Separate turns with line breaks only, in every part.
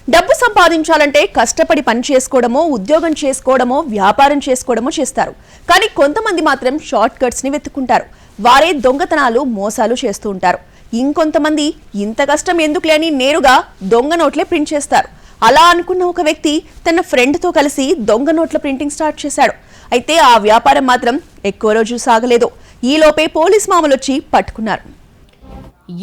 డబ్బు సంపాదించాలంటే కష్టపడి పని చేసుకోవడమో, ఉద్యోగం చేసుకోవడమో, వ్యాపారం చేసుకోవడమో చేస్తారు. కానీ కొంతమంది మాత్రం షార్ట్ కట్స్ ని వెతుక్కుంటారు. వారే దొంగతనాలు, మోసాలు చేస్తూ ఉంటారు. ఇంకొంతమంది ఇంత కష్టం ఎందుకులే అని నేరుగా దొంగ నోట్లే ప్రింట్ చేస్తారు. అలా అనుకున్న ఒక వ్యక్తి తన ఫ్రెండ్ తో కలిసి దొంగ నోట్ల ప్రింటింగ్ స్టార్ట్ చేశాడు. అయితే ఆ వ్యాపారం మాత్రం ఎక్కువ రోజులు సాగలేదు. ఈలోపే పోలీస్ మామలొచ్చి పట్టుకున్నారు.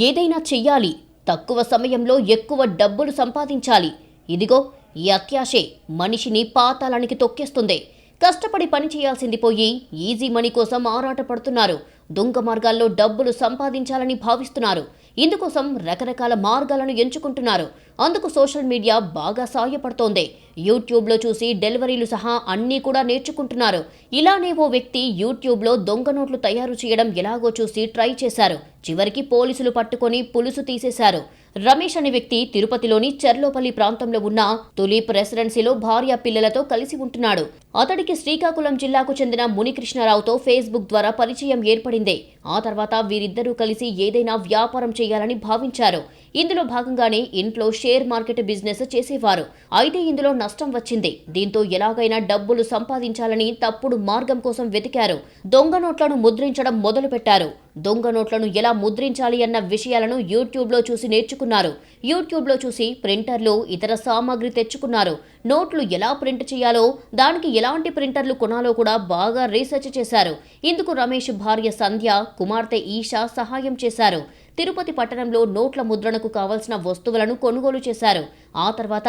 ఏదైనా చెయ్యాలి, తక్కువ సమయంలో ఎక్కువ డబ్బులు సంపాదించాలి. ఇదిగో ఈ అత్యాశే మనిషిని పాతాళానికి తొక్కేస్తుంది. కష్టపడి పని చేయాల్సింది పోయి ఈజీ మనీ కోసం ఆరాటపడుతున్నారు. దొంగ మార్గాల్లో డబ్బులు సంపాదించాలని భావిస్తున్నారు. ఇందుకోసం రకరకాల మార్గాలను ఎంచుకుంటున్నారు. అందుకు సోషల్ మీడియా బాగా సాయపడుతోంది. యూట్యూబ్లో చూసి డెలివరీలు సహా అన్నీ కూడా నేర్చుకుంటున్నారు. ఇలానే ఓ వ్యక్తి యూట్యూబ్లో దొంగ నోట్లు తయారు చేయడం ఎలాగో చూసి ట్రై చేశారు. చివరికి పోలీసులు పట్టుకొని పులుసు తీసేశారు. రమేష్ అనే వ్యక్తి తిరుపతిలోని చెర్లోపల్లి ప్రాంతంలో ఉన్న తులీప్ రెసిడెన్సీలో భార్య పిల్లలతో కలిసి ఉంటున్నాడు. అతడికి శ్రీకాకుళం జిల్లాకు చెందిన మునికృష్ణరావుతో ఫేస్బుక్ ద్వారా పరిచయం ఏర్పడింది. ఆ తర్వాత వీరిద్దరూ కలిసి ఏదైనా వ్యాపారం చేయాలని భావించారు. ఇందులో భాగంగానే ఇంట్లో షేర్ మార్కెట్ బిజినెస్ చేసేవారు. అయితే ఇందులో నష్టం వచ్చింది. దీంతో ఎలాగైనా డబ్బులు సంపాదించాలని తప్పుడు మార్గం కోసం వెతికారు. దొంగ నోట్లను ముద్రించడం మొదలుపెట్టారు. దొంగ నోట్లను ఎలా ముద్రించాలి అన్న విషయాలను యూట్యూబ్లో చూసి నేర్చుకున్నారు. యూట్యూబ్లో చూసి ప్రింటర్లు, ఇతర సామాగ్రి తెచ్చుకున్నారు. నోట్లు ఎలా ప్రింట్ చేయాలో, దానికి ఎలాంటి ప్రింటర్లు కొనాలో కూడా బాగా రీసెర్చ్ చేశారు. ఇందుకు రమేష్ భార్య సంధ్య, కుమార్తె ఈషా సహాయం చేశారు. తిరుపతి పట్టణంలో నోట్ల ముద్రణకు కావలసిన వస్తువులను కొనుగోలు చేశారు. ఆ తర్వాత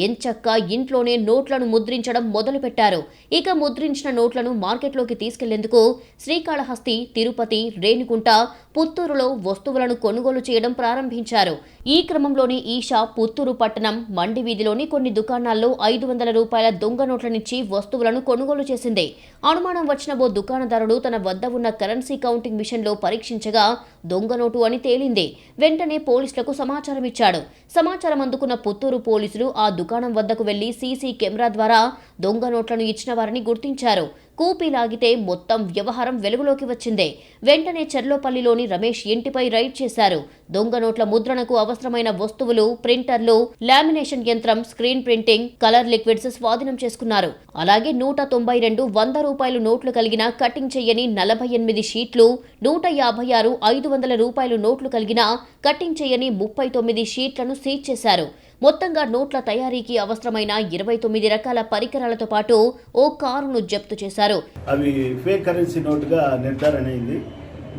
ఎంచక్కా ఇంట్లోనే నోట్లను ముద్రించడం మొదలుపెట్టారు. ఇక ముద్రించిన నోట్లను మార్కెట్లోకి తీసుకెళ్లేందుకు శ్రీకాళహస్తి, తిరుపతి, రేణిగుంట, పుత్తూరులో వస్తువులను కొనుగోలు చేయడం ప్రారంభించారు. ఈ క్రమంలోనే ఈషా పుత్తూరు పట్టణం మండి వీధిలోని కొన్ని దుకాణాల్లో 500 రూపాయల దొంగ నోట్లనిచ్చి వస్తువులను కొనుగోలు చేసింది. అనుమానం వచ్చిన ఓ దుకాణదారుడు తన వద్ద ఉన్న కరెన్సీ కౌంటింగ్ మిషన్లో పరీక్షించగా దొంగ నోటు అని తేలింది. వెంటనే పోలీసులకు సమాచారం ఇచ్చాడు. సమాచారం అందుకున్న పుత్తూరు పోలీసులు ఆ దుకాణం వద్దకు వెళ్లి సీసీ కెమెరా ద్వారా దొంగ నోట్లను ఇచ్చిన వారిని గుర్తించారు. కూపీ లాగితే మొత్తం వ్యవహారం వెలుగులోకి వచ్చింది. వెంటనే చెర్లోపల్లిలోని రమేష్ ఇంటిపై రైడ్ చేశారు. దొంగ నోట్ల ముద్రణకు అవసరమైన వస్తువులు, ప్రింటర్లు, లామినేషన్ యంత్రం, స్క్రీన్ ప్రింటింగ్, కలర్ లిక్విడ్స్ స్వాధీనం చేసుకున్నారు. అలాగే 192 100 రూపాయలు నోట్లు కలిగిన కటింగ్ చెయ్యని 48 షీట్లు, 156 500 రూపాయలు నోట్లు కలిగిన కటింగ్ చెయ్యని 39 షీట్లను సీజ్ చేశారు. మొత్తంగా నోట్ల తయారీకి అవసరమైన 29 రకాల పరికరాలతో పాటు ఓ కారును జప్తు చేశారు.
అవి ఫేక్ కరెన్సీ నోటుగా నిర్ధారణ అయింది.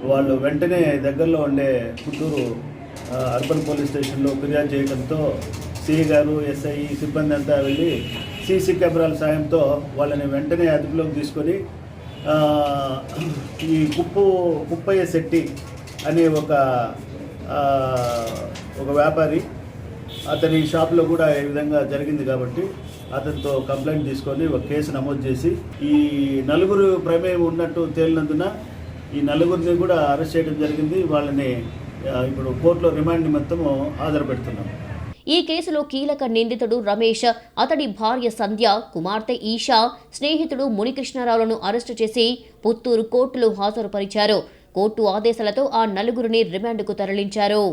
వాళ్ళు వెంటనే దగ్గరలో ఉండే పుత్తూరు అర్బన్ పోలీస్ స్టేషన్లో ఫిర్యాదు చేయడంతో సిఐ గారు, ఎస్ఐ సిబ్బంది అంతా వెళ్ళి సీసీ కెమెరాల సాయంతో వాళ్ళని వెంటనే అదుపులోకి తీసుకొని ఈ కుప్పయ్య శెట్టి అనే ఒక వ్యాపారి, అతని షాప్లో కూడా ఈ విధంగా జరిగింది కాబట్టి అతనితో కంప్లైంట్ తీసుకొని ఒక కేసు నమోదు చేసి ఈ నలుగురు ప్రమేయం ఉన్నట్టు తేలినందున ఈ నలుగురిని కూడా అరెస్ట్ చేయడం జరిగింది. వాళ్ళని ఇప్పుడు కోర్టులో రిమాండ్ నిమిత్తము హాజరుపెడుతున్నాం.
ఈ కేసులో కీలక నిందితుడు రమేష్, అతడి భార్య సంధ్య, కుమార్తె ఈషా, స్నేహితుడు మునికృష్ణరావులను అరెస్టు చేసి పుత్తూరు కోర్టులో హాజరుపరిచారు. కోర్టు ఆదేశాలతో ఆ నలుగురిని రిమాండ్కు తరలించారు.